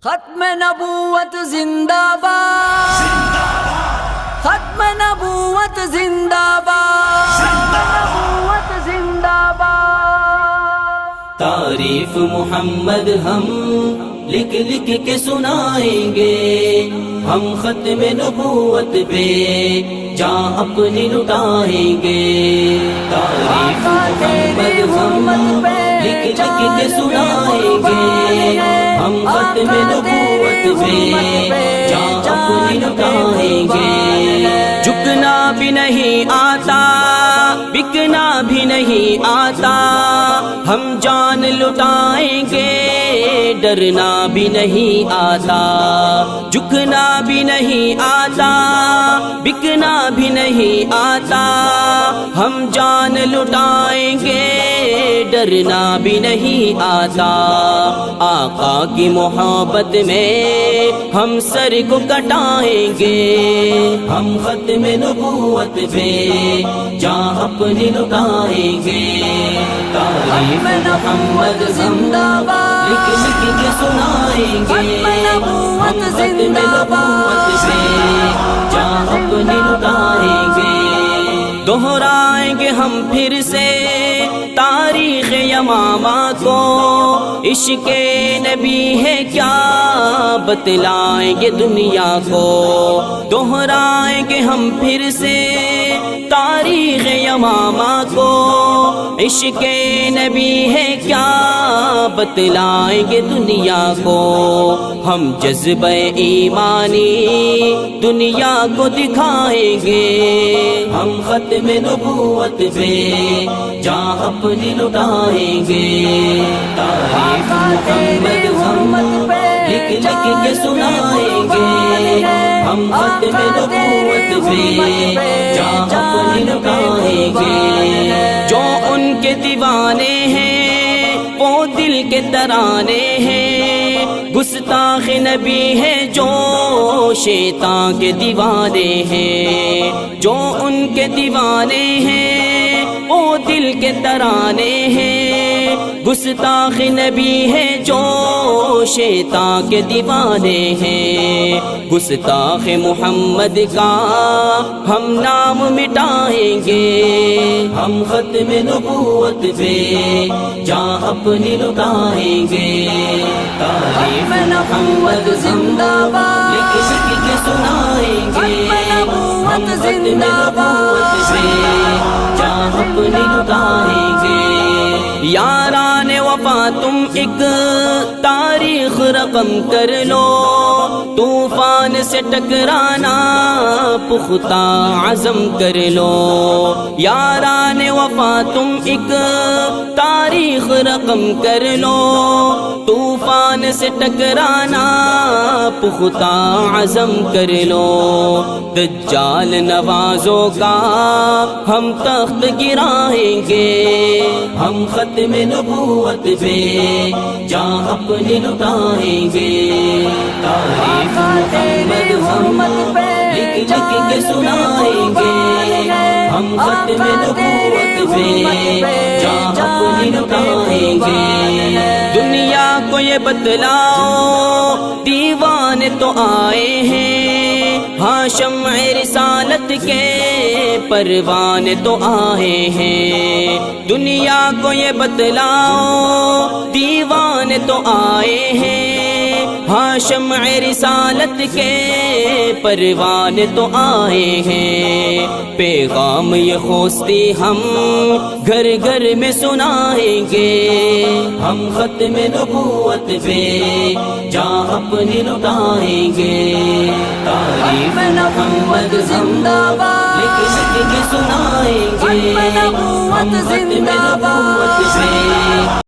ختم نبوت زندہ باد، ختم نبوت زندہ باد، نبوت زندہ باد۔ تعریف محمد ہم لکھ لکھ کے سنائیں گے، ہم ختم نبوت پہ جان اپنی لٹائیں گے۔ تعریف محمد ہم لکھ لکھ کے سنائیں گے، ہم ختم نبوت پہ جان اپنی لٹائیں گے۔ جھکنا بھی نہیں آتا، بکنا بھی نہیں آتا، ہم جان لٹائیں گے، ڈرنا بھی نہیں آتا۔ جھکنا بھی نہیں آتا، بکنا بھی نہیں آتا، ہم جان لٹائیں گے، ڈرنا بھی نہیں آتا۔ آقا کی محبت میں ہم سر کو کٹائیں گے، ہم ختم نبوت پہ جان اپنی لٹائیں گے۔ تعریف محمد زندہ باد، لکھ لکھ کے سنائیں گے، ہم ختم نبوت پہ جان اپنی لٹائیں گے۔ دہرائیں گے ہم پھر سے تاریخ یمامہ کو، عشق نبی ہے کیا بتلائیں گے دنیا کو۔ دہرائیں گے ہم پھر سے تاریخ یمامہ کو، عشق نبی ہے کیا بتلائیں گے دنیا کو۔ ہم جذبہ ایمانی دنیا کو دکھائیں گے، ہم ختم نبوت پہ جان اپنی لٹائیں گے۔ تعریف محمد ہم لکھ لکھ کے سنائیں گے، ہم ختم نبوت پہ جان اپنی لٹائیں گے۔ جو ان کے دیوانے ہیں وہ دل کے ترانے ہیں، گستاخ نبی ہے جو شیطان کے دیوانے ہیں۔ جو ان کے دیوانے ہیں وہ دل کے ترانے ہیں، گستاخ نبی ہے جو شیطان کے دیوانے ہیں۔ گستاخ محمد کا ہم نام مٹائیں گے، ہم ختم نبوت پہ جان اپنی لٹائیں گے۔ تعریف محمد زندہ باد، لکھ لکھ کے سنائیں گے، ہم ختم نبوت پہ جان اپنی لٹائیں گے۔ یاران وفا تم ایک تاریخ رقم کر لو، طوفان سے ٹکرانا پختہ عزم کر لو۔ یاران وفا تم ایک تاریخ رقم کر لو، طوفان سے ٹکرانا پختہ عزم کر لو۔ دجال نوازوں کا ہم تخت گرائیں گے، ہم ختم نبوت پہ جان اپنی لٹائیں گے۔ تعریف محمد ہم لکھ لکھ کے سنائیں گے، ہم ختم نبوت پہ جان اپنی لٹائیں گے۔ دنیا کو یہ بتلاؤ دیوانے تو آئے ہیں، ہاں شمع رسالت کے پروانے تو آئے ہیں۔ دنیا کو یہ بتلاؤ دیوانے تو آئے ہیں، ہاں شمع رسالت کے پروانے تو آئے ہیں۔ پیغام یہ خوستی ہم گھر گھر میں سنائیں گے، ہم ختم نبوت پہ جان اپنی لٹائیں گے۔ تعریف محمد زندہ باد، لکھ لکھ کے سنائیں گے، ہم ختم نبوت پہ